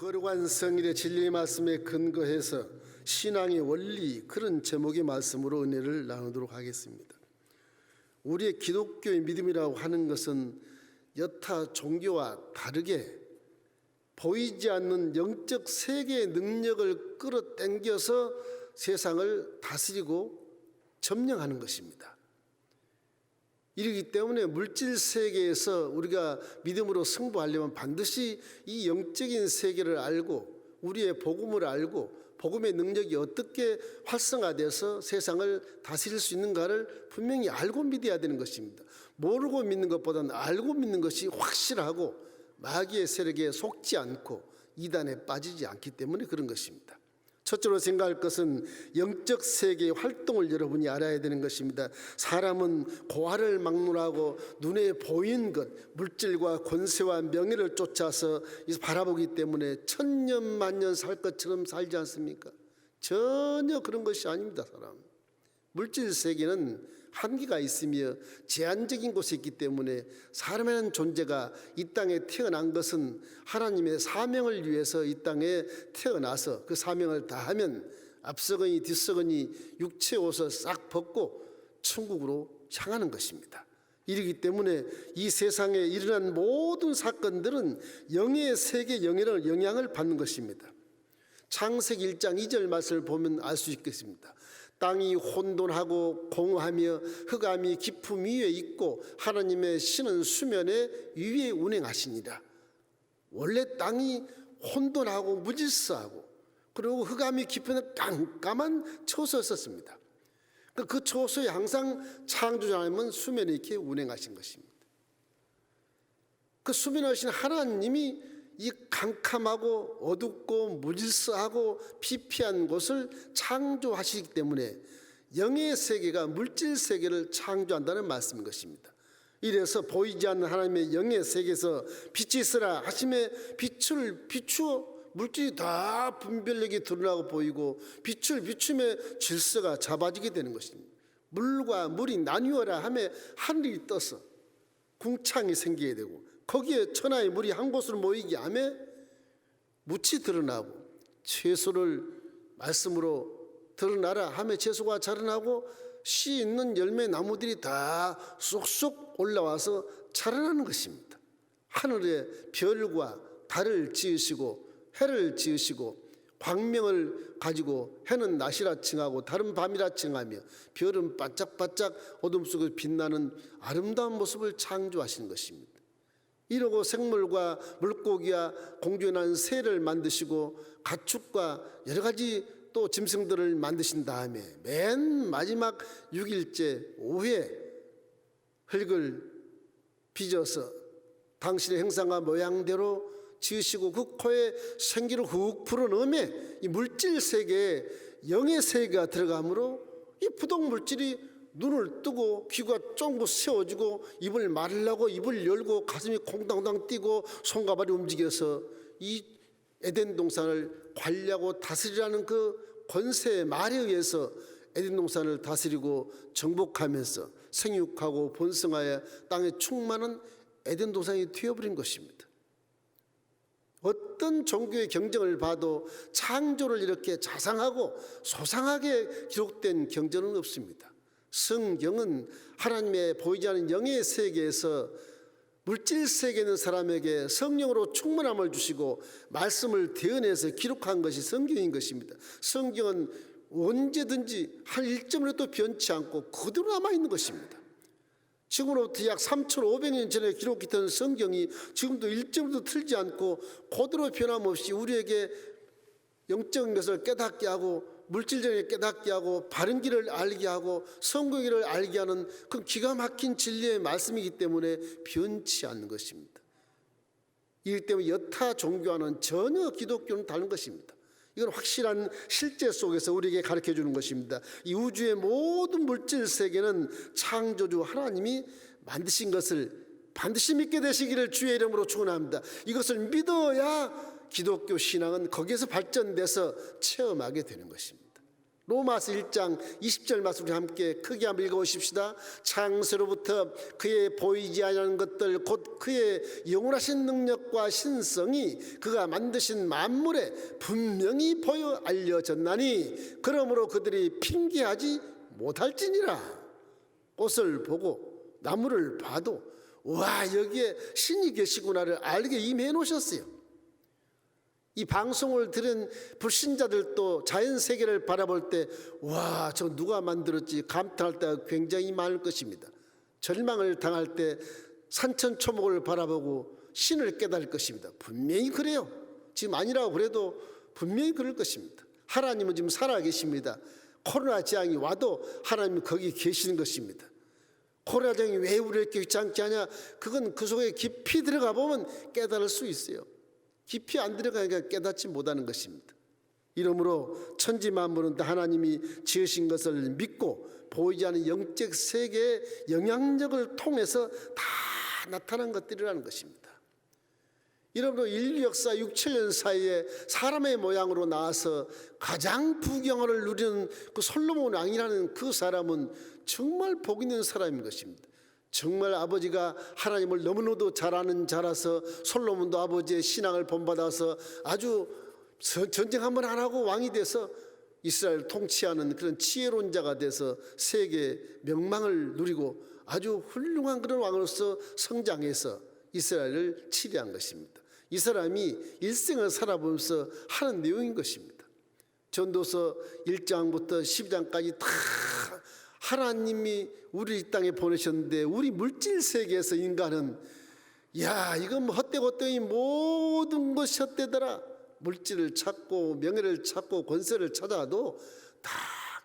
거룩한 성일의 진리의 말씀에 근거해서 신앙의 원리, 그런 제목의 말씀으로 은혜를 나누도록 하겠습니다. 우리의 기독교의 믿음이라고 하는 것은 여타 종교와 다르게 보이지 않는 영적 세계의 능력을 끌어당겨서 세상을 다스리고 점령하는 것입니다. 이러기 때문에 물질 세계에서 우리가 믿음으로 승부하려면 반드시 이 영적인 세계를 알고 우리의 복음을 알고 복음의 능력이 어떻게 활성화돼서 세상을 다스릴 수 있는가를 분명히 알고 믿어야 되는 것입니다. 모르고 믿는 것보다는 알고 믿는 것이 확실하고 마귀의 세력에 속지 않고 이단에 빠지지 않기 때문에 그런 것입니다. 첫째로 생각할 것은 영적 세계의 활동을 여러분이 알아야 되는 것입니다. 사람은 고아를 막론하고 눈에 보이는 것, 물질과 권세와 명예를 쫓아서 바라보기 때문에 천년만년 살 것처럼 살지 않습니까? 전혀 그런 것이 아닙니다. 사람 물질 세계는 한계가 있으며 제한적인 곳에 있기 때문에 사람이라는 존재가 이 땅에 태어난 것은 하나님의 사명을 위해서 이 땅에 태어나서 그 사명을 다하면 앞서거니 뒤서거니 육체 옷을 싹 벗고 천국으로 향하는 것입니다. 이러기 때문에 이 세상에 일어난 모든 사건들은 영의 세계 영향을 받는 것입니다. 창세기 1장 2절 말씀을 보면 알 수 있겠습니다. 땅이 혼돈하고 공허하며 흑암이 깊음 위에 있고 하나님의 신은 수면에 위에 운행하시니라. 원래 땅이 혼돈하고 무질서하고 그리고 흑암이 깊은 깜깜한 처소였었습니다. 그 처소에 항상 창조주 하나님은 수면에 이렇게 운행하신 것입니다. 그 수면에 하신 하나님이 이 캄캄하고 어둡고 무질서하고 피폐한 곳을 창조하시기 때문에 영의 세계가 물질 세계를 창조한다는 말씀인 것입니다. 이래서 보이지 않는 하나님의 영의 세계에서 빛이 있으라 하심에 빛을 비추어 물질이 다 분별력이 드러나고 보이고 빛을 비춤에 질서가 잡아지게 되는 것입니다. 물과 물이 나뉘어라 하며 하늘이 떠서 궁창이 생기게 되고 거기에 천하의 물이 한 곳으로 모이게 하며 묻이 드러나고 채소를 말씀으로 드러나라 하며 채소가 자라나고 씨 있는 열매 나무들이 다 쏙쏙 올라와서 자라나는 것입니다. 하늘에 별과 달을 지으시고 해를 지으시고 광명을 가지고 해는 낮이라 칭하고 달은 밤이라 칭하며 별은 반짝반짝 어둠 속에 빛나는 아름다운 모습을 창조하시는 것입니다. 이러고 생물과 물고기와 공중에 나는 새를 만드시고 가축과 여러 가지 또 짐승들을 만드신 다음에 맨 마지막 6일째 오후에 흙을 빚어서 당신의 형상과 모양대로 지으시고 그 코에 생기를 훅 불어넣으며 이 물질 세계에 영의 세계가 들어가므로 이 부동 물질이 눈을 뜨고 귀가 쫑긋 세워지고 입을 말르려고 입을 열고 가슴이 콩당당 뛰고 손과 발이 움직여서 이 에덴 동산을 관리하고 다스리라는 그 권세의 말에 의해서 에덴 동산을 다스리고 정복하면서 생육하고 번성하여 땅에 충만한 에덴 동산이 되어버린 것입니다. 어떤 종교의 경전을 봐도 창조를 이렇게 자상하고 소상하게 기록된 경전은 없습니다. 성경은 하나님의 보이지 않는 영의 세계에서 물질 세계에 있는 사람에게 성령으로 충만함을 주시고 말씀을 대언해서 기록한 것이 성경인 것입니다. 성경은 언제든지 한 1점이라도 변치 않고 그대로 남아있는 것입니다. 지금으로부터 약 3,500년 전에 기록했던 성경이 지금도 1점도 틀지 않고 그대로 변함없이 우리에게 영적인 것을 깨닫게 하고 물질적인 깨닫게 하고 바른 길을 알게 하고 성공의 길을 알게 하는 그 기가 막힌 진리의 말씀이기 때문에 변치 않는 것입니다. 이기 때문에 여타 종교와는 전혀 기독교는 다른 것입니다. 이건 확실한 실제 속에서 우리에게 가르쳐 주는 것입니다. 이 우주의 모든 물질 세계는 창조주 하나님이 만드신 것을 반드시 믿게 되시기를 주의 이름으로 축원합니다. 이것을 믿어야 기독교 신앙은 거기에서 발전돼서 체험하게 되는 것입니다. 로마서 1장 20절 말씀을 함께 크게 한번 읽어보십시다. 창세로부터 그의 보이지 아니하는 것들 곧 그의 영원하신 능력과 신성이 그가 만드신 만물에 분명히 보여 알려졌나니 그러므로 그들이 핑계하지 못할지니라. 꽃을 보고 나무를 봐도 와, 여기에 신이 계시구나를 알게 이미 해놓으셨어요. 이 방송을 들은 불신자들도 자연 세계를 바라볼 때 와, 저 누가 만들었지 감탄할 때가 굉장히 많을 것입니다. 절망을 당할 때 산천초목을 바라보고 신을 깨달을 것입니다. 분명히 그래요. 지금 아니라고 그래도 분명히 그럴 것입니다. 하나님은 지금 살아계십니다. 코로나 재앙이 와도 하나님은 거기 계시는 것입니다. 코로나 재앙이 왜 우리를 이렇게 귀찮게 하냐? 그건 그 속에 깊이 들어가 보면 깨달을 수 있어요. 깊이 안 들어가니까 깨닫지 못하는 것입니다. 이러므로 천지 만물은 다 하나님이 지으신 것을 믿고 보이지 않는 영적 세계의 영향력을 통해서 다 나타난 것들이라는 것입니다. 이러므로 인류 역사 6, 7년 사이에 사람의 모양으로 나와서 가장 부경을 누리는 그 솔로몬 왕이라는 그 사람은 정말 복 있는 사람인 것입니다. 정말 아버지가 하나님을 너무나도 잘 아는 자라서 솔로몬도 아버지의 신앙을 본받아서 아주 전쟁 한번 안 하고 왕이 돼서 이스라엘을 통치하는 그런 지혜로운 자가 돼서 세계 명망을 누리고 아주 훌륭한 그런 왕으로서 성장해서 이스라엘을 치리한 것입니다. 이 사람이 일생을 살아보면서 하는 내용인 것입니다. 전도서 1장부터 12장까지 다 하나님이 우리 이 땅에 보내셨는데 우리 물질 세계에서 인간은 야, 이건 뭐 헛되고 헛되이 모든 것이 헛되더라. 물질을 찾고 명예를 찾고 권세를 찾아도 다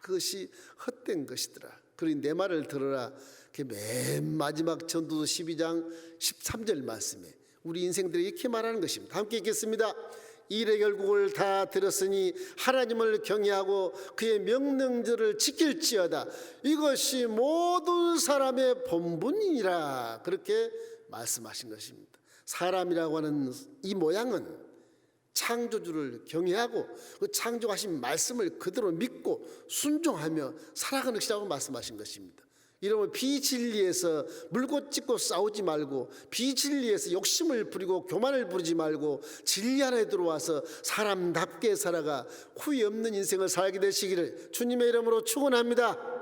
그것이 헛된 것이더라. 그러니 내 말을 들어라. 맨 마지막 전도서 12장 13절 말씀에 우리 인생들이 이렇게 말하는 것입니다. 함께 읽겠습니다. 일의 결국을 다 들었으니 하나님을 경외하고 그의 명령들을 지킬지어다. 이것이 모든 사람의 본분이니라. 그렇게 말씀하신 것입니다. 사람이라고 하는 이 모양은 창조주를 경외하고 그 창조하신 말씀을 그대로 믿고 순종하며 살아가는 것이라고 말씀하신 것입니다. 이러면 비진리에서 물고 찢고 싸우지 말고 비진리에서 욕심을 부리고 교만을 부리지 말고 진리 안에 들어와서 사람답게 살아가 후회 없는 인생을 살게 되시기를 주님의 이름으로 축원합니다.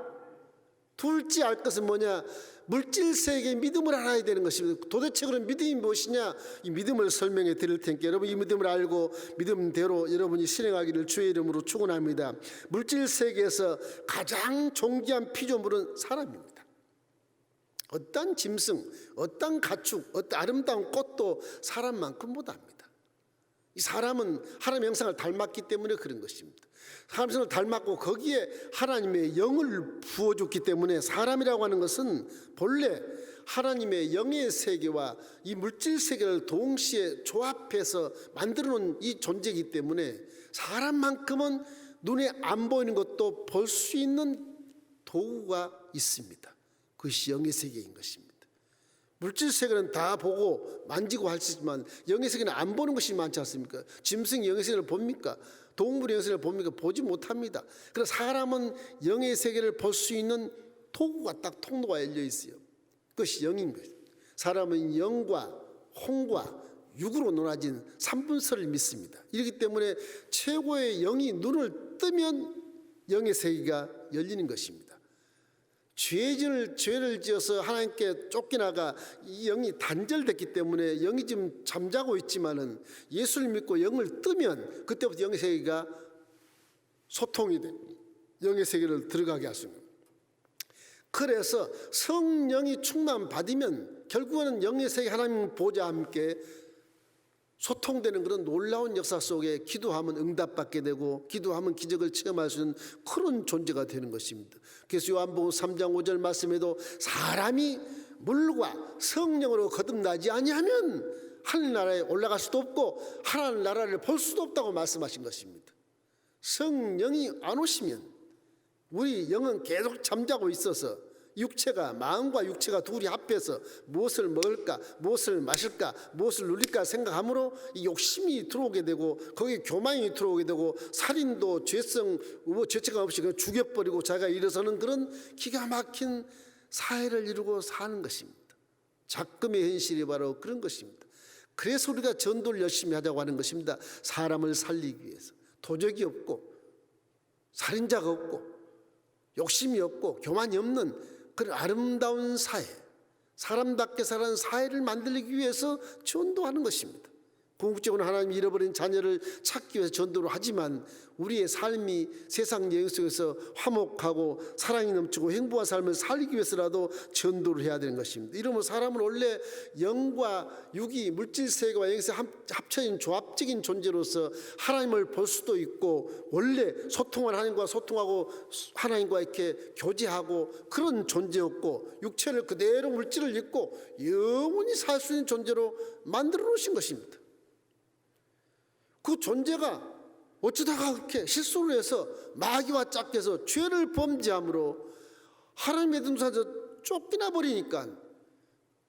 둘째 알 것은 뭐냐? 물질 세계의 믿음을 알아야 되는 것입니다. 도대체 그런 믿음이 무엇이냐? 이 믿음을 설명해 드릴 테니까 여러분 이 믿음을 알고 믿음대로 여러분이 실행하기를 주의 이름으로 축원합니다. 물질 세계에서 가장 존귀한 피조물은 사람입니다. 어떤 짐승, 어떤 가축, 어떤 아름다운 꽃도 사람만큼 못합니다. 이 사람은 하나님의 형상을 닮았기 때문에 그런 것입니다. 하나님의 형상을 닮았고 거기에 하나님의 영을 부어줬기 때문에 사람이라고 하는 것은 본래 하나님의 영의 세계와 이 물질 세계를 동시에 조합해서 만들어놓은 이 존재이기 때문에 사람만큼은 눈에 안 보이는 것도 볼 수 있는 도구가 있습니다. 그것이 영의 세계인 것입니다. 물질 세계는 다 보고 만지고 할 수 있지만 영의 세계는 안 보는 것이 많지 않습니까? 짐승이 영의 세계를 봅니까? 동물의 영의 세계를 봅니까? 보지 못합니다. 그래서 사람은 영의 세계를 볼 수 있는 도구가 딱 통로가 열려 있어요. 그것이 영인 거예요. 사람은 영과 혼과 육으로 논하진 삼분설을 믿습니다. 이렇기 때문에 최고의 영이 눈을 뜨면 영의 세계가 열리는 것입니다. 죄를 지어서 하나님께 쫓겨나가 이 영이 단절됐기 때문에 영이 지금 잠자고 있지만은 예수를 믿고 영을 뜨면 그때부터 영의 세계가 소통이 돼 영의 세계를 들어가게 하십니다. 그래서 성령이 충만 받으면 결국은 영의 세계 하나님 보좌와 함께 소통되는 그런 놀라운 역사 속에 기도하면 응답받게 되고 기도하면 기적을 체험할 수 있는 그런 존재가 되는 것입니다. 그래서 요한복음 3장 5절 말씀에도 사람이 물과 성령으로 거듭나지 아니하면 하늘나라에 올라갈 수도 없고 하나님 나라를 볼 수도 없다고 말씀하신 것입니다. 성령이 안 오시면 우리 영은 계속 잠자고 있어서 육체가, 마음과 육체가 둘이 합해서 무엇을 먹을까, 무엇을 마실까, 무엇을 누릴까 생각함으로 이 욕심이 들어오게 되고 거기에 교만이 들어오게 되고 살인도 죄책감 없이 그냥 죽여버리고 자기가 일어서는 그런 기가 막힌 사회를 이루고 사는 것입니다. 작금의 현실이 바로 그런 것입니다. 그래서 우리가 전도를 열심히 하자고 하는 것입니다. 사람을 살리기 위해서. 도적이 없고 살인자가 없고 욕심이 없고 교만이 없는 그런 아름다운 사회, 사람답게 사는 사회를 만들기 위해서 전도하는 것입니다. 궁극적으로 하나님이 잃어버린 자녀를 찾기 위해서 전도를 하지만 우리의 삶이 세상 여행 속에서 화목하고 사랑이 넘치고 행복한 삶을 살기 위해서라도 전도를 해야 되는 것입니다. 이러면 사람은 원래 영과 육이 물질 세계와 영에서 합쳐진 조합적인 존재로서 하나님을 볼 수도 있고 원래 소통한 하나님과 소통하고 하나님과 이렇게 교제하고 그런 존재였고 육체를 그대로 물질을 입고 영원히 살 수 있는 존재로 만들어 놓으신 것입니다. 그 존재가 어쩌다가 그렇게 실수를 해서 마귀와 짝해서 죄를 범죄함으로 하나님의 등산에서 쫓겨나 버리니까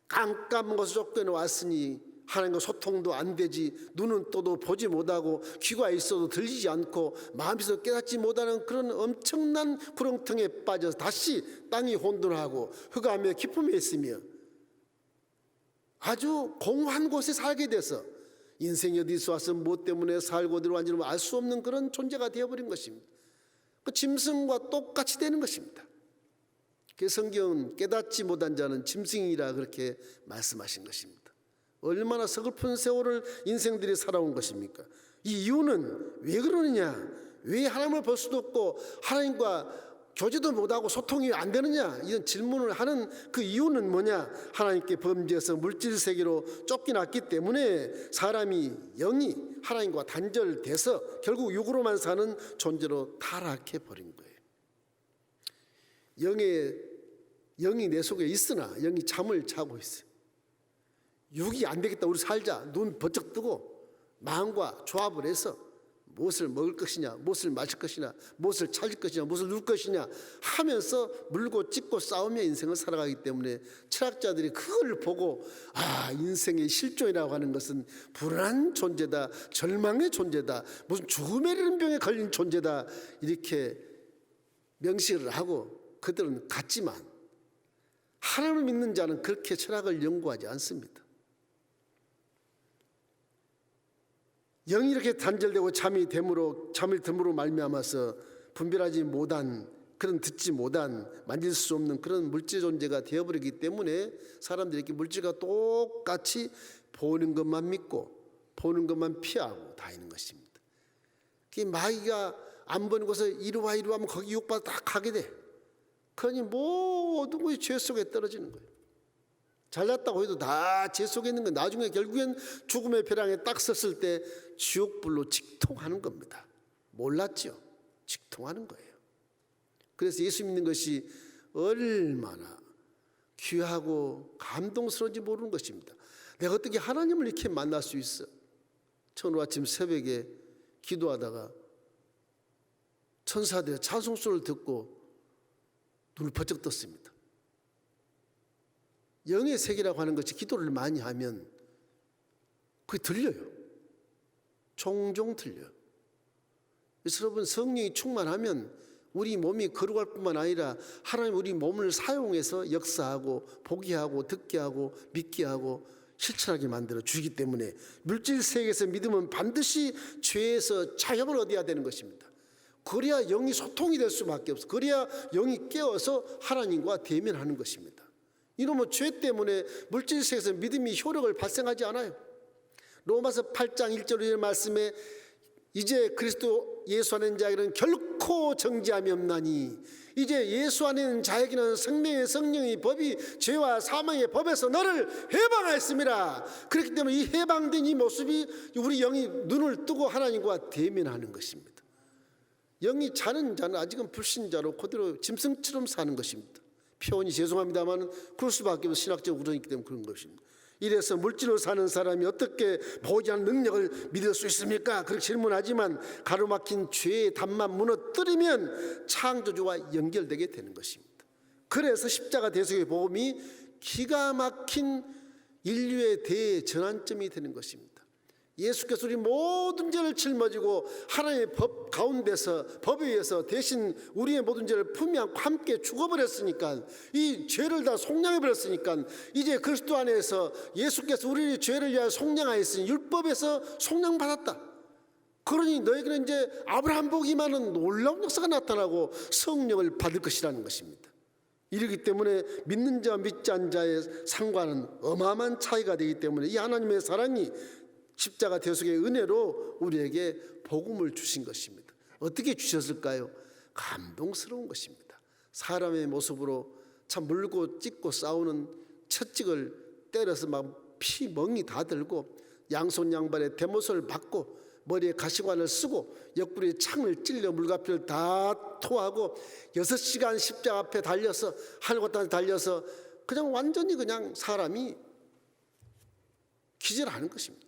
깜깜한 것을 쫓겨나 왔으니 하나님과 소통도 안 되지, 눈은 떠도 보지 못하고 귀가 있어도 들리지 않고 마음에서 깨닫지 못하는 그런 엄청난 구렁텅에 빠져서 다시 땅이 혼돈하고 흑암의 기쁨에 있으며 아주 공허한 곳에 살게 돼서 인생이 어디서 와서 무엇 때문에 살고 들어왔는지 알 수 없는 그런 존재가 되어버린 것입니다. 그 짐승과 똑같이 되는 것입니다. 그 성경은 깨닫지 못한 자는 짐승이라 그렇게 말씀하신 것입니다. 얼마나 서글픈 세월을 인생들이 살아온 것입니까? 이 이유는 왜 그러느냐? 왜 하나님을 볼 수도 없고 하나님과 교제도 못하고 소통이 안 되느냐, 이런 질문을 하는 그 이유는 뭐냐? 하나님께 범죄해서 물질세계로 쫓겨났기 때문에 사람이 영이 하나님과 단절돼서 결국 육으로만 사는 존재로 타락해버린 거예요. 영이 내 속에 있으나 영이 잠을 자고 있어요. 육이 안 되겠다, 우리 살자, 눈 번쩍 뜨고 마음과 조합을 해서 무엇을 먹을 것이냐, 무엇을 마실 것이냐, 무엇을 찾을 것이냐, 무엇을 누릴 것이냐 하면서 물고 찢고 싸우며 인생을 살아가기 때문에 철학자들이 그걸 보고 인생의 실존이라고 하는 것은 불안한 존재다, 절망의 존재다, 무슨 죽음에 이르는 병에 걸린 존재다 이렇게 명시를 하고 그들은 같지만 하나님을 믿는 자는 그렇게 철학을 연구하지 않습니다. 영이 이렇게 단절되고 잠이 듦으로 말미암아서 분별하지 못한, 그런 듣지 못한, 만질 수 없는 그런 물질 존재가 되어버리기 때문에 사람들이 이렇게 물질과 똑같이 보는 것만 믿고 보는 것만 피하고 다니는 것입니다. 그 마귀가 안 보는 곳에 이리와 하면 거기 유혹받아 딱 가게 돼. 그러니 모든 것이 죄 속에 떨어지는 거예요. 잘났다고 해도 다 죄 속에 있는 거예요. 나중에 결국엔 죽음의 벼랑에 딱 섰을 때 지옥불로 직통하는 겁니다. 몰랐죠? 직통하는 거예요. 그래서 예수 믿는 것이 얼마나 귀하고 감동스러운지 모르는 것입니다. 내가 어떻게 하나님을 이렇게 만날 수 있어? 오늘 아침 새벽에 기도하다가 천사들의 찬송소를 듣고 눈을 번쩍 떴습니다. 영의 세계라고 하는 것이 기도를 많이 하면 그게 들려요. 종종 들려요. 그래서 여러분, 성령이 충만하면 우리 몸이 거룩할 뿐만 아니라 하나님 우리 몸을 사용해서 역사하고 보게 하고 듣게 하고 믿게 하고 실천하게 만들어 주기 때문에 물질 세계에서 믿음은 반드시 죄에서 자유를 얻어야 되는 것입니다. 그래야 영이 소통이 될 수밖에 없어. 그래야 영이 깨어서 하나님과 대면하는 것입니다. 이러면 죄 때문에 물질 세계에서 믿음이 효력을 발생하지 않아요. 로마서 8장 1절 말씀에 이제 그리스도 예수 안에 있는 자에게는 결코 정죄함이 없나니 이제 예수 안에 있는 자에게는 생명의 성령의 법이 죄와 사망의 법에서 너를 해방하였습니다. 그렇기 때문에 이 해방된 이 모습이 우리 영이 눈을 뜨고 하나님과 대면하는 것입니다. 영이 자는 자는 아직은 불신자로 그대로 짐승처럼 사는 것입니다. 표현이 죄송합니다만 그럴 수밖에 없는 신학적 우정이기 때문에 그런 것입니다. 이래서 물질로 사는 사람이 어떻게 보지 않는 능력을 믿을 수 있습니까? 그렇게 질문하지만 가로막힌 죄의 담만 무너뜨리면 창조주와 연결되게 되는 것입니다. 그래서 십자가 대속의 복음이 기가 막힌 인류의 대전환점이 되는 것입니다. 예수께서 우리 모든 죄를 짊어지고 하나님의 법 가운데서 법에 의해서 대신 우리의 모든 죄를 품이 안고 함께 죽어버렸으니까, 이 죄를 다 속량해버렸으니까 이제 그리스도 안에서 예수께서 우리의 죄를 위하여 속량하였으니 율법에서 속량받았다. 그러니 너에게는 이제 아브라함 보기만은 놀라운 역사가 나타나고 성령을 받을 것이라는 것입니다. 이러기 때문에 믿는 자와 믿지 않는 자의 상관은 어마어마한 차이가 되기 때문에 이 하나님의 사랑이 십자가 대속의 은혜로 우리에게 복음을 주신 것입니다. 어떻게 주셨을까요? 감동스러운 것입니다. 사람의 모습으로 참 물고 찢고 싸우는 채찍을 때려서 막 피 멍이 다 들고 양손 양발에 대못을 받고 머리에 가시관을 쓰고 옆구리에 창을 찔려 물가피를 다 토하고 6시간 십자가 앞에 달려서 하늘과 땅에 달려서 그냥 완전히 그냥 사람이 기절하는 것입니다.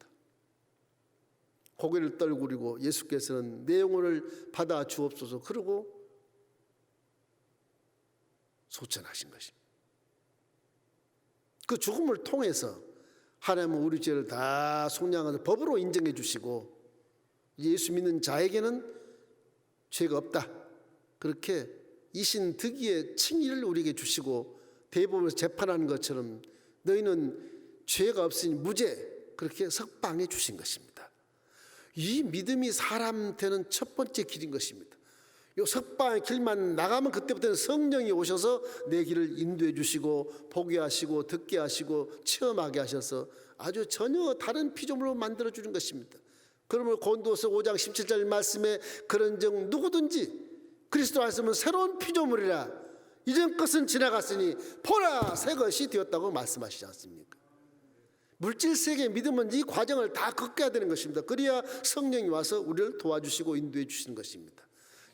고개를 떨구리고 예수께서는 내 영혼을 받아 주옵소서 그러고 소천하신 것입니다. 그 죽음을 통해서 하나님은 우리 죄를 다 속량하는 법으로 인정해 주시고 예수 믿는 자에게는 죄가 없다, 그렇게 이신득이의 칭의를 우리에게 주시고 대법원에서 재판하는 것처럼 너희는 죄가 없으니 무죄, 그렇게 석방해 주신 것입니다. 이 믿음이 사람 되는 첫 번째 길인 것입니다. 이 석방의 길만 나가면 그때부터는 성령이 오셔서 내 길을 인도해 주시고 보게 하시고 듣게 하시고 체험하게 하셔서 아주 전혀 다른 피조물로 만들어 주는 것입니다. 그러면 고린도서 5장 17절 말씀에 그런즉 누구든지 그리스도 안에서는 새로운 피조물이라 이전 것은 지나갔으니 보라 새 것이 되었다고 말씀하시지 않습니까? 물질 세계의 믿음은 이 과정을 다 겪어야 되는 것입니다. 그래야 성령이 와서 우리를 도와주시고 인도해 주시는 것입니다.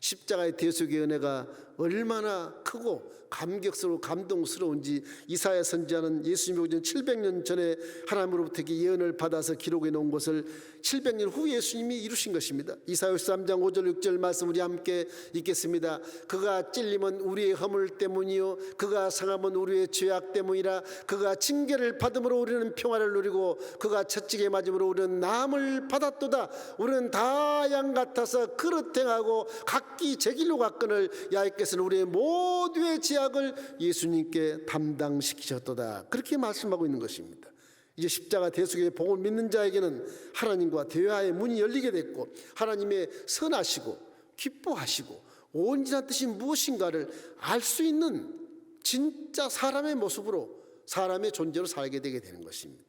십자가의 대속의 은혜가 얼마나 크고 감격스러워 감동스러운지 이사야 선지자는 예수님이 오기 전 700년 전에 하나님으로부터 예언을 받아서 기록해 놓은 것을 700년 후 예수님이 이루신 것입니다. 이사야 3장 5절 6절 말씀 우리 함께 읽겠습니다. 그가 찔림은 우리의 허물 때문이요 그가 상함은 우리의 죄악 때문이라. 그가 징계를 받음으로 우리는 평화를 누리고 그가 채찍에 맞음으로 우리는 나음을 받았도다. 우리는 다 양 같아서 그릇 행하고 각기 제 길로 갔거늘 야훼께서는 우리의 모두의 죄악을 예수님께 담당시키셨도다. 그렇게 말씀하고 있는 것입니다. 이제 십자가 대속의 복음을 믿는 자에게는 하나님과 대화의 문이 열리게 됐고 하나님의 선하시고 기뻐하시고 온전한 뜻이 무엇인가를 알 수 있는 진짜 사람의 모습으로 사람의 존재로 살게 되게 되는 것입니다.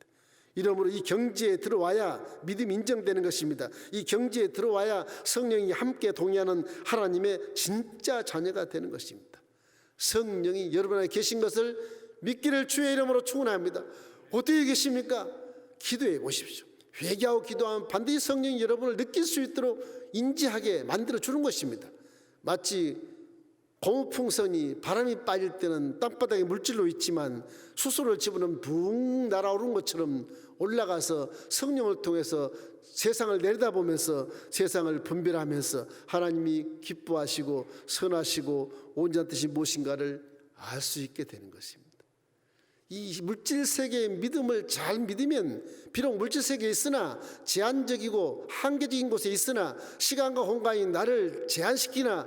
이러므로 이 경지에 들어와야 믿음이 인정되는 것입니다. 이 경지에 들어와야 성령이 함께 동의하는 하나님의 진짜 자녀가 되는 것입니다. 성령이 여러분 안에 계신 것을 믿기를 주의 이름으로 축원합니다. 어떻게 계십니까? 기도해 보십시오. 회개하고 기도하면 반드시 성령이 여러분을 느낄 수 있도록 인지하게 만들어 주는 것입니다. 마치 고무풍선이 바람이 빠질 때는 땅바닥에 물질로 있지만 수소를 집으면 붕 날아오르는 것처럼 올라가서 성령을 통해서 세상을 내려다보면서 세상을 분별하면서 하나님이 기뻐하시고 선하시고 온전한 뜻이 무엇인가를 알 수 있게 되는 것입니다. 이 물질 세계의 믿음을 잘 믿으면 비록 물질 세계에 있으나 제한적이고 한계적인 곳에 있으나 시간과 공간이 나를 제한시키나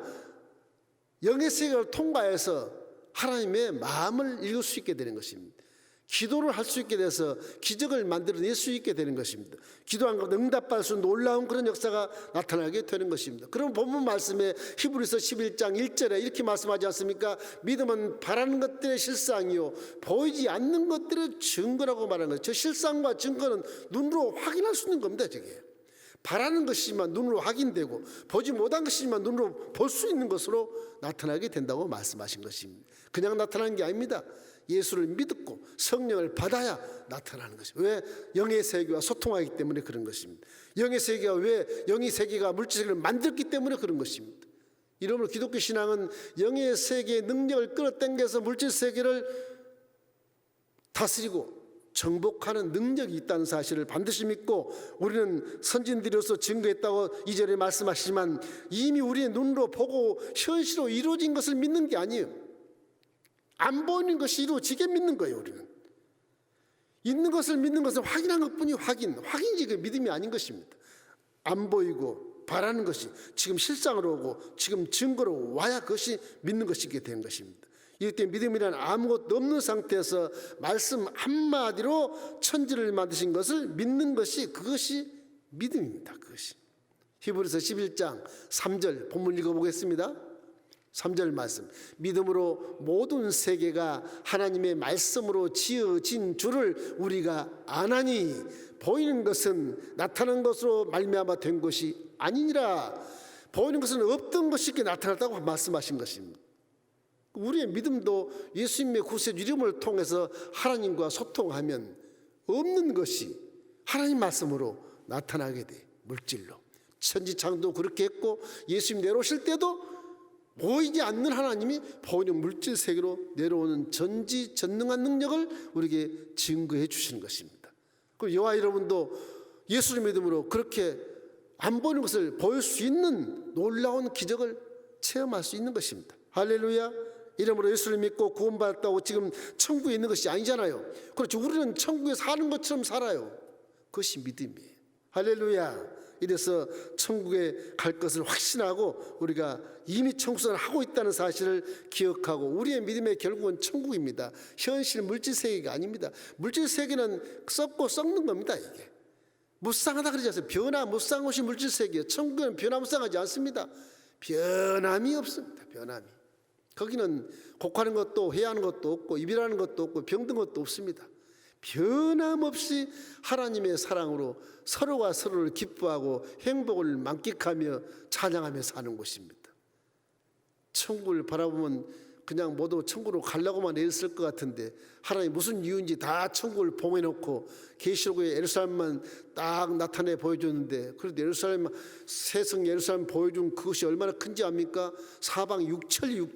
영의 세계를 통과해서 하나님의 마음을 읽을 수 있게 되는 것입니다. 기도를 할 수 있게 돼서 기적을 만들어낼 수 있게 되는 것입니다. 기도한 것 응답받을 수 놀라운 그런 역사가 나타나게 되는 것입니다. 그럼 본문 말씀에 히브리서 11장 1절에 이렇게 말씀하지 않습니까? 믿음은 바라는 것들의 실상이요 보이지 않는 것들의 증거라고 말하는 거죠. 저 실상과 증거는 눈으로 확인할 수 있는 겁니다. 저게 바라는 것이지만 눈으로 확인되고 보지 못한 것이지만 눈으로 볼 수 있는 것으로 나타나게 된다고 말씀하신 것입니다. 그냥 나타나는 게 아닙니다. 예수를 믿고 성령을 받아야 나타나는 것입니다. 왜? 영의 세계와 소통하기 때문에 그런 것입니다. 영의 세계가 왜? 영의 세계가 물질 세계를 만들기 때문에 그런 것입니다. 이러므로 기독교 신앙은 영의 세계의 능력을 끌어당겨서 물질 세계를 다스리고 정복하는 능력이 있다는 사실을 반드시 믿고 우리는 선진들로서 증거했다고 2절에 말씀하시지만 이미 우리의 눈으로 보고 현실로 이루어진 것을 믿는 게 아니에요. 안 보이는 것이 이루어지게 믿는 거예요. 우리는 있는 것을 믿는 것을 확인한 것뿐이 확인이 그 믿음이 아닌 것입니다. 안 보이고 바라는 것이 지금 실상으로 오고 지금 증거로 와야 그것이 믿는 것이게 된 것입니다. 이럴 때 믿음이란 아무것도 없는 상태에서 말씀 한마디로 천지를 만드신 것을 믿는 것이, 그것이 믿음입니다. 그것이. 히브리서 11장 3절 본문 읽어보겠습니다. 3절 말씀. 믿음으로 모든 세계가 하나님의 말씀으로 지어진 줄을 우리가 아나니 보이는 것은 나타난 것으로 말미암아 된 것이 아니니라. 보이는 것은 없던 것이 나타났다고 말씀하신 것입니다. 우리의 믿음도 예수님의 구세 이름을 통해서 하나님과 소통하면 없는 것이 하나님 말씀으로 나타나게 돼. 물질로. 천지창도 그렇게 했고 예수님 내려오실 때도 보이지 않는 하나님이 보이는 물질 세계로 내려오는 전지전능한 능력을 우리에게 증거해 주시는 것입니다. 그리고 여호와 여러분도 예수를 믿음으로 그렇게 안 보이는 것을 보일 수 있는 놀라운 기적을 체험할 수 있는 것입니다. 할렐루야. 이름으로 예수를 믿고 구원받았다고 지금 천국에 있는 것이 아니잖아요. 그렇죠. 우리는 천국에 사는 것처럼 살아요. 그것이 믿음이에요. 할렐루야. 이래서 천국에 갈 것을 확신하고 우리가 이미 천국생활을 하고 있다는 사실을 기억하고, 우리의 믿음의 결국은 천국입니다. 현실 물질 세계가 아닙니다. 물질 세계는 썩고 썩는 겁니다. 이게 무쌍하다 그러지 않습니까? 변화무쌍한 것이 물질 세계예요. 천국은 변화무쌍하지 않습니다. 변함이 없습니다. 변함이. 거기는 곡하는 것도 회하는 것도 없고 이별하는 것도 없고 병든 것도 없습니다. 변함없이 하나님의 사랑으로 서로가 서로를 기뻐하고 행복을 만끽하며 찬양하며 사는 곳입니다. 천국을 바라보면 그냥 모두 천국으로 가려고만 애쓸 것 같은데, 하나님 무슨 이유인지 다 천국을 봉해놓고 계시록에 예루살렘만 딱 나타내 보여줬는데, 그래도 예루살렘, 새성 예루살렘 보여준 그것이 얼마나 큰지 압니까? 사방 육천리요.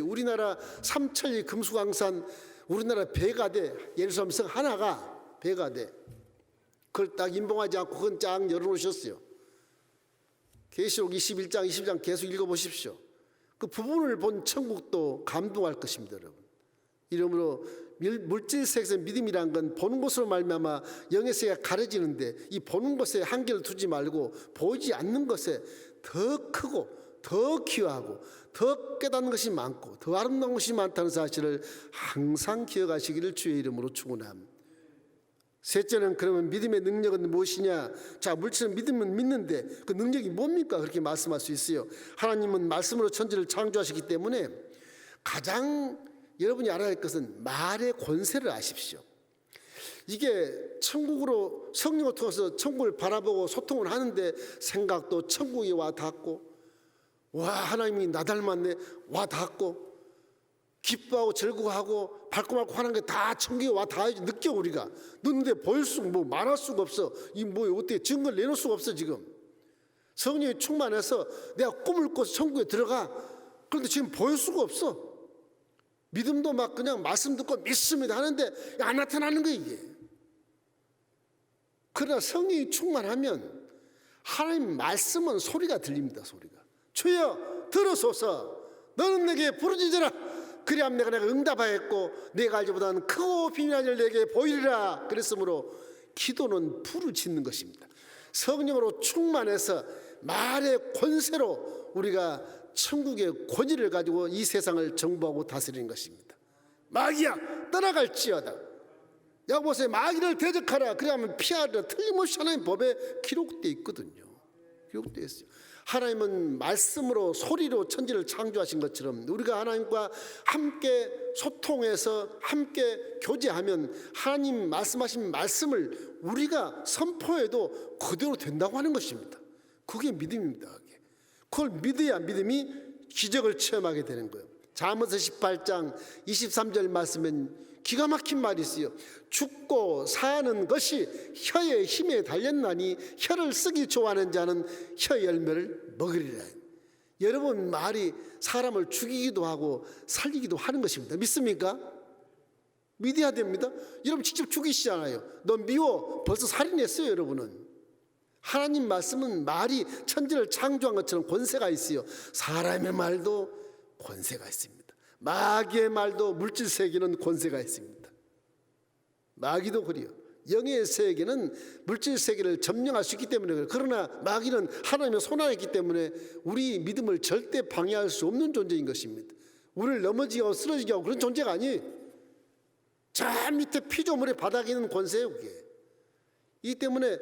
우리나라 3천리 금수강산, 우리나라 배가 돼. 예루살렘 성 하나가 배가 돼. 그걸 딱 임봉하지 않고 그건 쫙 열어놓으셨어요. 계시록 21장 22장 계속 읽어보십시오. 그 부분을 본 천국도 감동할 것입니다. 여러분, 이러므로 물질 세계에서 믿음이란 건 보는 것으로 말미암아 영의 세계가 가려지는데, 이 보는 것에 한계를 두지 말고 보이지 않는 것에 더 크고 더 귀하고 더 깨닫는 것이 많고 더 아름다운 것이 많다는 사실을 항상 기억하시기를 주의 이름으로 축원합니다. 셋째는, 그러면 믿음의 능력은 무엇이냐? 자, 물질은 믿으면 믿는데 그 능력이 뭡니까? 그렇게 말씀할 수 있어요. 하나님은 말씀으로 천지를 창조하시기 때문에 가장 여러분이 알아야 할 것은 말의 권세를 아십시오. 이게 천국으로 성령을 통해서 천국을 바라보고 소통을 하는데 생각도 천국에 와 닿고, 와, 하나님이 나 닮았네, 와 닿고, 기뻐하고 즐거워하고 밝고 맑고 하는 게 다 천국에 와 닿아야지. 느껴. 우리가 눈에 보일 수가 뭐 말할 수가 없어. 이 뭐 어떻게 증거를 내놓을 수가 없어. 지금 성령이 충만해서 내가 꿈을 꿔서 천국에 들어가. 그런데 지금 보일 수가 없어. 믿음도 막 그냥 말씀 듣고 믿습니다 하는데 안 나타나는 거야 이게. 그러나 성령이 충만하면 하나님 말씀은 소리가 들립니다. 소리가. 주여 들으소서. 너는 내게 부르짖으라. 그리하면 내가 응답하였고 내가 알지보다는 크고 비밀한 일 내게 보이리라. 그랬으므로 기도는 부르짖는 것입니다. 성령으로 충만해서 말의 권세로 우리가 천국의 권위를 가지고 이 세상을 정복하고 다스리는 것입니다. 마귀야 떠나갈지어다. 야고보서에 마귀를 대적하라. 그리하면 피하리라. 틀림없이 하나님 법에 기록되어 있거든요. 기록되어 있어요. 하나님은 말씀으로 소리로 천지를 창조하신 것처럼 우리가 하나님과 함께 소통해서 함께 교제하면 하나님 말씀하신 말씀을 우리가 선포해도 그대로 된다고 하는 것입니다. 그게 믿음입니다. 그걸 믿어야 믿음이 기적을 체험하게 되는 거예요. 잠언서 18장 23절 말씀은 기가 막힌 말이 있어요. 죽고 사는 것이 혀의 힘에 달렸나니 혀를 쓰기 좋아하는 자는 혀 열매를 먹으리라. 여러분, 말이 사람을 죽이기도 하고 살리기도 하는 것입니다. 믿습니까? 믿어야 됩니다. 여러분 직접 죽이시잖아요. 너 미워. 벌써 살인했어요. 여러분은. 하나님 말씀은 말이 천지를 창조한 것처럼 권세가 있어요. 사람의 말도 권세가 있습니다. 마귀의 말도 물질 세계는 권세가 있습니다. 마귀도 그래요. 영의 세계는 물질 세계를 점령할 수 있기 때문에 그래요. 그러나 마귀는 하나님의 손 안에 있기 때문에 우리 믿음을 절대 방해할 수 없는 존재인 것입니다. 우리를 넘어지게 하고 쓰러지게 하고 그런 존재가 아니에요. 저 밑에 피조물의 바닥에 있는 권세예요. 그게. 이 때문에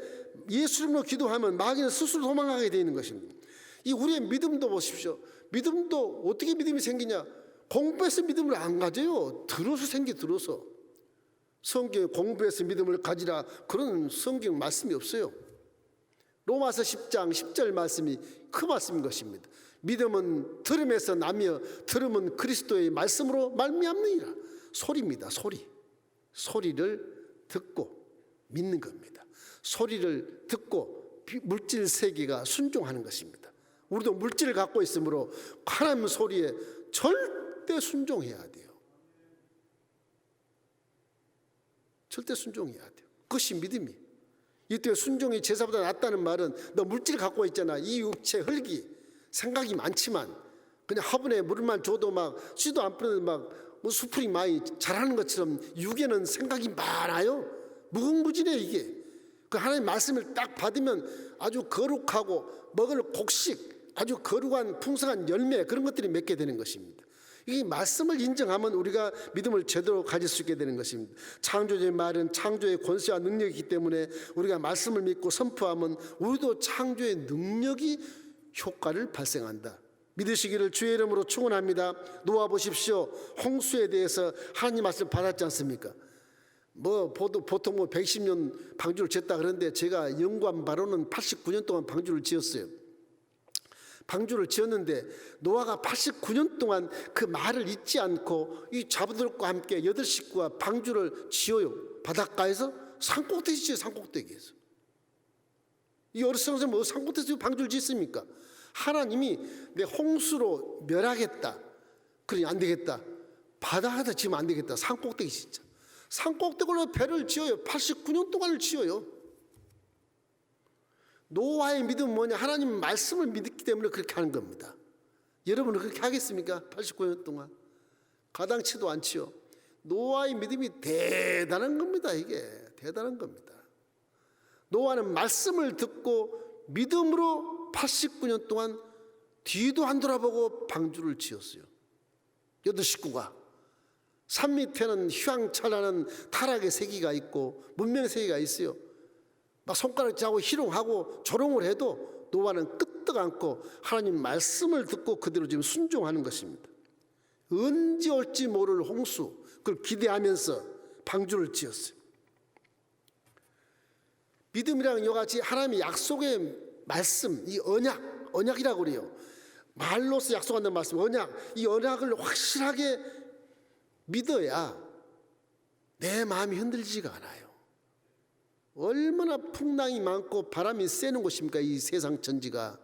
예수 이름으로 기도하면 마귀는 스스로 도망가게 되는 것입니다. 이 우리의 믿음도 보십시오. 믿음도 어떻게 믿음이 생기냐? 공부해서 믿음을 안 가져요. 들어서 들어서. 성경에 공부해서 믿음을 가지라 그런 성경 말씀이 없어요. 로마서 10장 10절 말씀이 그 말씀인 것입니다. 믿음은 들음에서 나며 들음은 그리스도의 말씀으로 말미암느니라. 소리입니다. 소리를 듣고 믿는 겁니다. 소리를 듣고 물질 세계가 순종하는 것입니다. 우리도 물질을 갖고 있으므로 하나님 소리에 절대 순종해야 돼요. 절대 순종해야 돼요. 그것이 믿음이. 이때 순종이 제사보다 낫다는 말은 너 물질 갖고 있잖아. 이 육체 흙이 생각이 많지만 그냥 화분에 물만 줘도 막 씨도 안 뿌려도 막 뭐 수풀이 많이 자라는 것처럼 육에는 생각이 많아요. 무궁무진해 이게. 그 하나님 말씀을 딱 받으면 아주 거룩하고 먹을 곡식 아주 거룩한 풍성한 열매 그런 것들이 맺게 되는 것입니다. 이 말씀을 인정하면 우리가 믿음을 제대로 가질 수 있게 되는 것입니다. 창조주의 말은 창조의 권세와 능력이기 때문에 우리가 말씀을 믿고 선포하면 우리도 창조의 능력이 효과를 발생한다. 믿으시기를 주의 이름으로 축원합니다. 노아 보십시오. 홍수에 대해서 하나님 말씀 받았지 않습니까? 보통 120년 방주를 지었다 그러는데 제가 연구한 바로는 89년 동안 방주를 지었어요. 방주를 지었는데 노아가 89년 동안 그 말을 잊지 않고 이 자부들과 함께 8식구가 방주를 지어요. 바닷가에서 산꼭대기 지어요. 산꼭대기에서. 이 어리석은 사람은 산꼭대기에서 방주를 짓습니까? 하나님이 내 홍수로 멸하겠다. 그러니 안 되겠다. 바다에다 지으면 안 되겠다. 산꼭대기 진짜. 산꼭대기로 배를 지어요. 89년 동안을 지어요. 노아의 믿음은 뭐냐? 하나님 말씀을 믿기 때문에 그렇게 하는 겁니다. 여러분은 그렇게 하겠습니까? 89년 동안 가당치도 않지요. 노아의 믿음이 대단한 겁니다. 이게 대단한 겁니다. 노아는 말씀을 듣고 믿음으로 89년 동안 뒤도 안 돌아보고 방주를 지었어요. 8식구가. 산 밑에는 휘황찬란한 타락의 세기가 있고 문명의 세기가 있어요. 막 손가락 자고 희롱하고 조롱을 해도 노아는 끄떡 않고 하나님 말씀을 듣고 그대로 지금 순종하는 것입니다. 언제 올지 모를 홍수 그걸 기대하면서 방주를 지었어요. 믿음이랑 이같이 하나님의 약속의 말씀, 이 언약이라고 그래요. 말로서 약속한다는 말씀, 언약. 이 언약을 확실하게 믿어야 내 마음이 흔들리지가 않아요. 얼마나 풍랑이 많고 바람이 세는 곳입니까? 이 세상 천지가.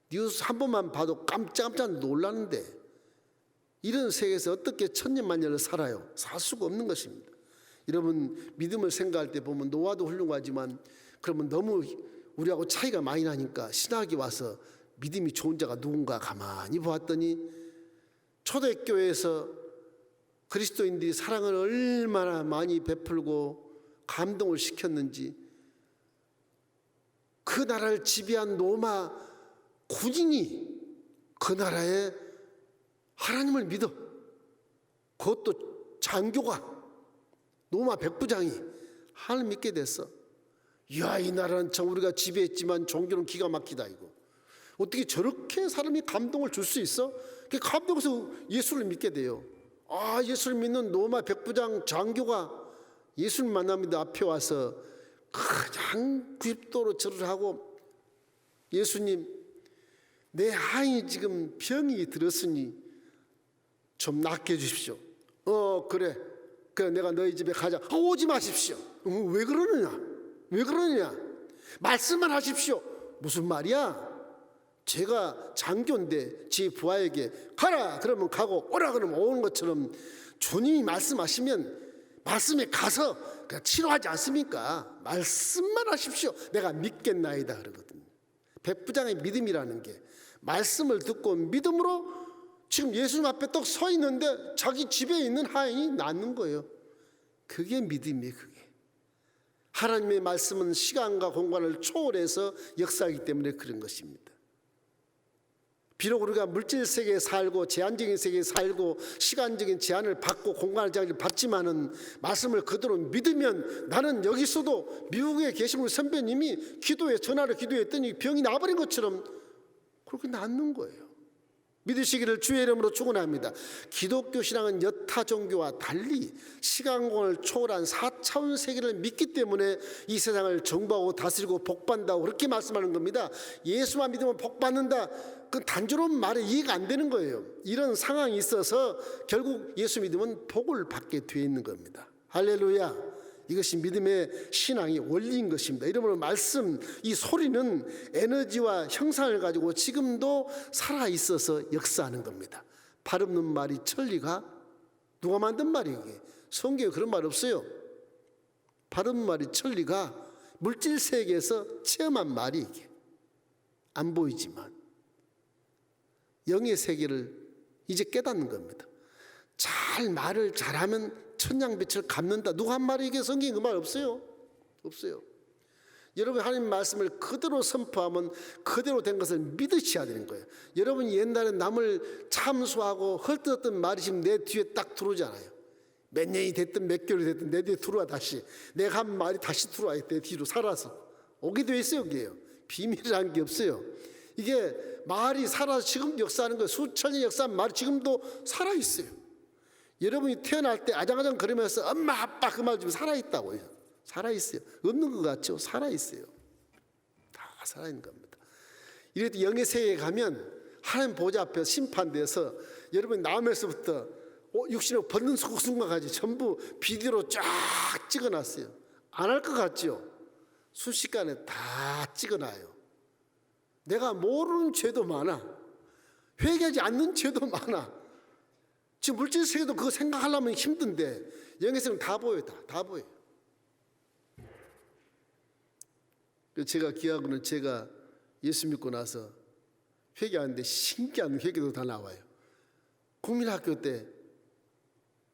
뉴스 한 번만 봐도 깜짝 놀라는데 이런 세계에서 어떻게 천년만년을 살아요? 살 수가 없는 것입니다. 여러분 믿음을 생각할 때 보면 노아도 훌륭하지만 그러면 너무 우리하고 차이가 많이 나니까 신학이 와서 믿음이 좋은 자가 누군가 가만히 보았더니 초대교회에서 그리스도인들이 사랑을 얼마나 많이 베풀고 감동을 시켰는지 그 나라를 지배한 로마 군인이 그 나라에 하나님을 믿어. 그것도 장교가 로마 백부장이 하나님 믿게 됐어. 이야, 이 나라는 참 우리가 지배했지만 종교는 기가 막히다 이거. 어떻게 저렇게 사람이 감동을 줄 수 있어? 그 감동해서 예수를 믿게 돼요. 아, 예수를 믿는 로마 백부장 장교가 예수를 만납니다. 앞에 와서 그냥 귓도로 절을 하고 예수님, 내 아이 지금 병이 들었으니 좀 낫게 해주십시오. 그래 내가 너희 집에 가자. 오지 마십시오. 왜 그러느냐? 말씀만 하십시오. 무슨 말이야? 제가 장교인데 제 부하에게 가라 그러면 가고 오라 그러면 오는 것처럼 주님이 말씀하시면 말씀에 가서 치료하지 않습니까? 말씀만 하십시오. 내가 믿겠나이다 그러거든요. 백부장의 믿음이라는 게 말씀을 듣고 믿음으로 지금 예수님 앞에 딱 서 있는데 자기 집에 있는 하인이 낫는 거예요. 그게 믿음이에요. 그게. 하나님의 말씀은 시간과 공간을 초월해서 역사하기 때문에 그런 것입니다. 비록 우리가 물질 세계에 살고 제한적인 세계에 살고 시간적인 제한을 받고 공간을 제한을 받지만은 말씀을 그대로 믿으면, 나는 여기서도 미국에 계신 우리 선배님이 전화로 기도했더니 병이 나버린 것처럼 그렇게 낫는 거예요. 믿으시기를 주의 이름으로 축원합니다. 기독교 신앙은 여타 종교와 달리 시간 공간을 초월한 4차원 세계를 믿기 때문에 이 세상을 정복하고 다스리고 복받는다고 그렇게 말씀하는 겁니다. 예수만 믿으면 복받는다, 그 단조로운 말에 이해가 안 되는 거예요. 이런 상황이 있어서 결국 예수 믿으면 복을 받게 되어 있는 겁니다. 할렐루야. 이것이 믿음의 신앙의 원리인 것입니다. 이러므로 말씀, 이 소리는 에너지와 형상을 가지고 지금도 살아있어서 역사하는 겁니다. 발없는 말이 천리가, 누가 만든 말이에요? 이게 성경에 그런 말 없어요. 발없는 말이 천리가 물질 세계에서 체험한 말이 이게 안 보이지만 영의 세계를 이제 깨닫는 겁니다. 잘 말을 잘하면 천냥빛을 갚는다. 누가 한 말이 이게 성경에 그 말 없어요. 없어요. 여러분 하나님 말씀을 그대로 선포하면 그대로 된 것을 믿으셔야 되는 거예요. 여러분이 옛날에 남을 참수하고 헐뜯었던 말이 지금 내 뒤에 딱 들어오잖아요. 몇 년이 됐든 몇 개월이 됐든 내 뒤에 들어와. 다시 내가 한 말이 다시 들어와. 내 뒤로 살아서 오게 돼 있어요. 그게요. 비밀이라는 게 없어요. 이게 말이 살아서 지금 역사하는 거예요. 수천 년 역사한 말이 지금도 살아있어요. 여러분이 태어날 때 아장아장 거리면서 엄마 아빠 그 말 좀 살아있다고요. 살아있어요. 없는 것 같죠? 살아있어요. 다 살아있는 겁니다. 이럴 때 영의 세계에 가면 하나님 보좌 앞에 심판돼서 여러분이 나오면서부터 육신을 벗는 순간까지 전부 비디오로 쫙 찍어놨어요. 안 할 것 같죠? 순식간에 다 찍어놔요. 내가 모르는 죄도 많아. 회개하지 않는 죄도 많아. 지금 물질 세계도 그거 생각하려면 힘든데 영의 세계는 다 보여요. 다 보여요. 제가 기하고는 제가 예수 믿고 나서 회개하는데 신기한 회개도 다 나와요. 국민학교 때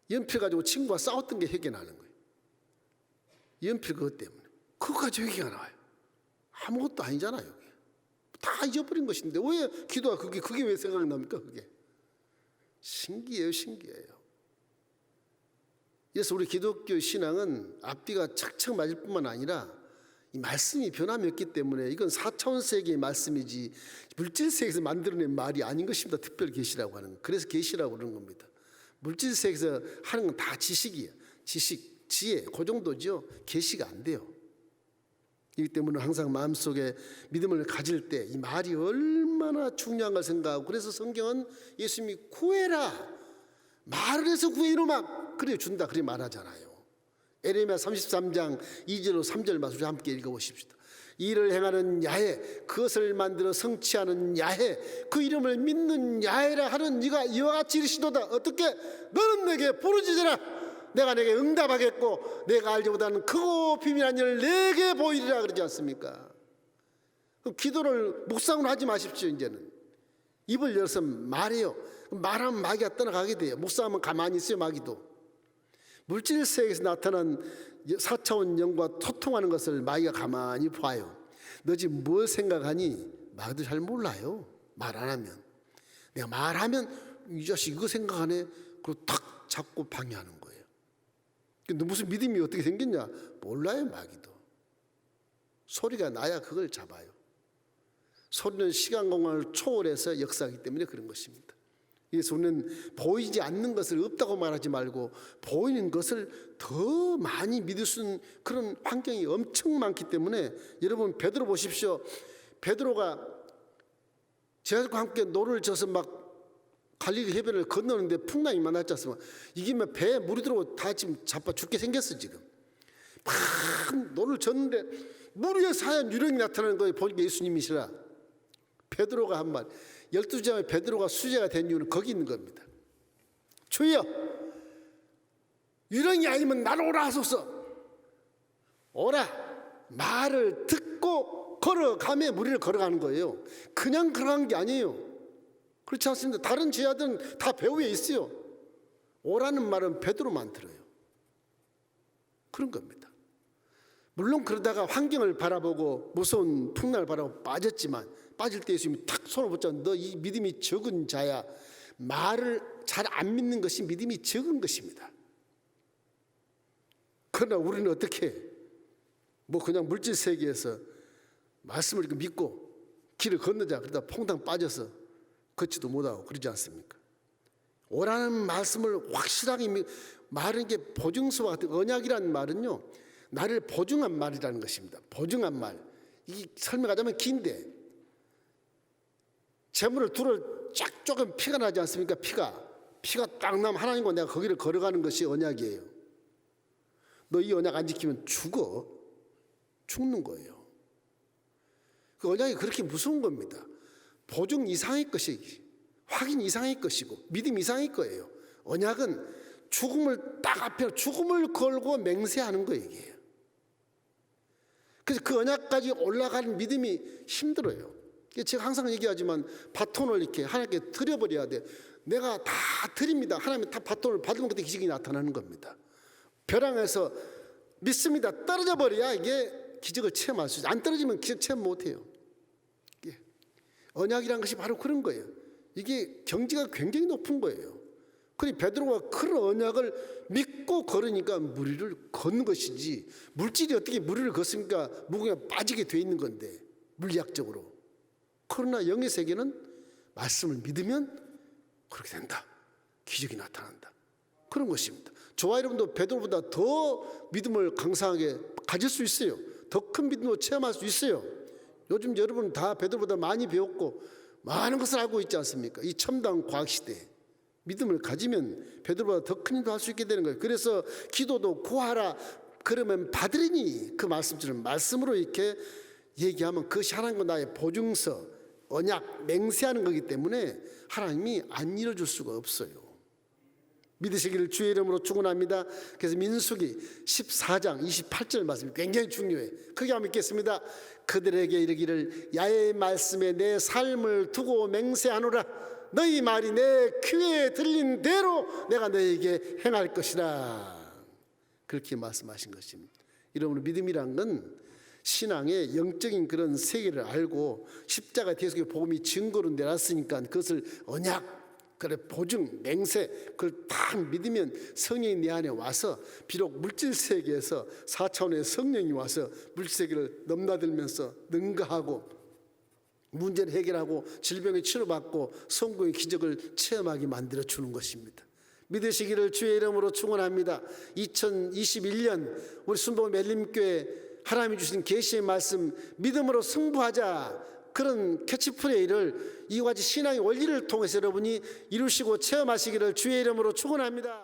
연필 가지고 친구와 싸웠던 게 회개 나는 거예요. 연필 그것 때문에. 그거까지 회개가 나와요. 아무것도 아니잖아요. 다 잊어버린 것인데 왜 기도가 그게 왜 생각납니까? 그게 신기해요. 신기해요. 그래서 우리 기독교 신앙은 앞뒤가 척척 맞을 뿐만 아니라 이 말씀이 변함이 없기 때문에 이건 4차원 세계의 말씀이지 물질 세계에서 만들어낸 말이 아닌 것입니다. 특별 계시라고 하는 거. 그래서 계시라고 그러는 겁니다. 물질 세계에서 하는 건 다 지식이에요. 지식, 지혜, 그 정도죠. 계시가 안 돼요. 이기 때문에 항상 마음속에 믿음을 가질 때 이 말이 얼마나 중요한 걸 생각하고, 그래서 성경은 예수님이 구해라, 말을 해서 구해 이놈아, 그래 준다, 그래 말하잖아요. 에레미야 33장 2절로 3절 말씀 함께 읽어보십시다. 이를 행하는 야훼, 그것을 만들어 성취하는 야훼, 그 이름을 믿는 야훼라 하는 네가 이와 같이 이르시도다. 어떻게? 너는 내게 부르짖으라. 내가 내게 응답하겠고 내가 알지 못하는 크고 비밀한 일을 내게 보이리라 그러지 않습니까? 그럼 기도를 묵상을 하지 마십시오. 이제는 입을 열어서 말해요. 말하면 마귀가 떠나가게 돼요. 묵상하면 가만히 있어요. 마귀도. 물질 세계에서 나타난 4차원 영과 소통하는 것을 마귀가 가만히 봐요. 너 지금 뭘 생각하니? 마귀도 잘 몰라요. 말 안 하면. 내가 말하면 이 자식 이거 생각하네. 그리고 탁 잡고 방해하는 거예요. 근데 무슨 믿음이 어떻게 생겼냐? 몰라요. 마귀도. 소리가 나야 그걸 잡아요. 소리는 시간 공간을 초월해서 역사하기 때문에 그런 것입니다. 그래서 우리는 보이지 않는 것을 없다고 말하지 말고 보이는 것을 더 많이 믿을 수 있는 그런 환경이 엄청 많기 때문에, 여러분 베드로 보십시오. 베드로가 제자들과 함께 노를 져서 막 갈릴리 해변을 건너는데 풍랑이 만났지 않습니까? 이게 막 배에 물이 들어오고 다 지금 자빠 죽게 생겼어. 지금 막 노를 졌는데 물 위에 하얀 유령이 나타나는 거예요. 보니까 예수님이시라. 베드로가 한 말, 12제자의 베드로가 수제가 된 이유는 거기 있는 겁니다. 주여, 유령이 아니면 나로 오라 하소서. 오라. 말을 듣고 걸어가며 무리를 걸어가는 거예요. 그냥 걸어가는 게 아니에요. 그렇지 않습니다. 다른 제자들은 다 배 위에 있어요. 오라는 말은 베드로만 들어요. 그런 겁니다. 물론 그러다가 환경을 바라보고 무서운 풍랑을 바라보고 빠졌지만, 빠질 때 예수님이 탁 손을 붙잡아 너 이 믿음이 적은 자야. 말을 잘 안 믿는 것이 믿음이 적은 것입니다. 그러나 우리는 어떻게 그냥 물질 세계에서 말씀을 믿고 길을 건너자 그러다 퐁당 빠져서 걷지도 못하고 그러지 않습니까? 오라는 말씀을 확실하게 말은 게 보증서와 같은 언약이라는 말은요, 나를 보증한 말이라는 것입니다. 보증한 말. 이 설명하자면 긴데, 재물을 둘을 쫙 조금 피가 나지 않습니까? 피가 딱 나면 하나님과 내가 거기를 걸어가는 것이 언약이에요. 너 이 언약 안 지키면 죽는 거예요. 그 언약이 그렇게 무서운 겁니다. 보증 이상의 것이, 확인 이상의 것이고 믿음 이상의 거예요. 언약은 죽음을 딱 앞에 죽음을 걸고 맹세하는 거예요, 이게. 그래서 그 언약까지 올라가는 믿음이 힘들어요. 제가 항상 얘기하지만 바톤을 이렇게 하나님께 드려버려야 돼. 내가 다 드립니다. 하나님이 다 바톤을 받으면 그때 기적이 나타나는 겁니다. 벼랑에서 믿습니다. 떨어져 버려야 이게 기적을 체험할 수 있어요. 안 떨어지면 기적 체험 못해요. 언약이라는 것이 바로 그런 거예요. 이게 경지가 굉장히 높은 거예요. 그리고 베드로가 그런 언약을 믿고 걸으니까 무리를 걷는 것이지, 물질이 어떻게 무리를 걷습니까? 무게가 빠지게 돼 있는 건데, 물리학적으로. 그러나 영의 세계는 말씀을 믿으면 그렇게 된다. 기적이 나타난다. 그런 것입니다. 저와 여러분도 베드로보다 더 믿음을 강성하게 가질 수 있어요. 더 큰 믿음으로 체험할 수 있어요. 요즘 여러분 다 베드로보다 많이 배웠고 많은 것을 알고 있지 않습니까? 이 첨단 과학 시대에 믿음을 가지면 베드로보다 더 큰 일도 할 수 있게 되는 거예요. 그래서 기도도 구하라 그러면 받으리니, 그 말씀처럼 말씀으로 이렇게 얘기하면 그것이 하나님과 나의 보증서, 언약, 맹세하는 거기 때문에 하나님이 안 이뤄줄 수가 없어요. 믿으시기를 주의 이름으로 축원합니다. 그래서 민수기 14장 28절 말씀이 굉장히 중요해요. 크게 한번 읽겠습니다. 그들에게 이르기를 야의 말씀에 내 삶을 두고 맹세하노라. 너희 말이 내 귀에 들린 대로 내가 너에게 행할 것이라. 그렇게 말씀하신 것입니다. 여러분, 믿음이란 건 신앙의 영적인 그런 세계를 알고 십자가 대속의 복음이 증거로 내놨으니까 그것을 언약, 그래 보증, 맹세, 그걸 다 믿으면 성령이 내 안에 와서, 비록 물질 세계에서 4차원의 성령이 와서 물질 세계를 넘나들면서 능가하고 문제를 해결하고 질병의 치료받고 성공의 기적을 체험하게 만들어 주는 것입니다. 믿으시기를 주의 이름으로 축원합니다. 2021년 우리 순복음 멜림교회 하나님이 주신 계시의 말씀 믿음으로 승부하자, 그런 캐치프레이를 이와 같이 신앙의 원리를 통해서 여러분이 이루시고 체험하시기를 주의 이름으로 축원합니다.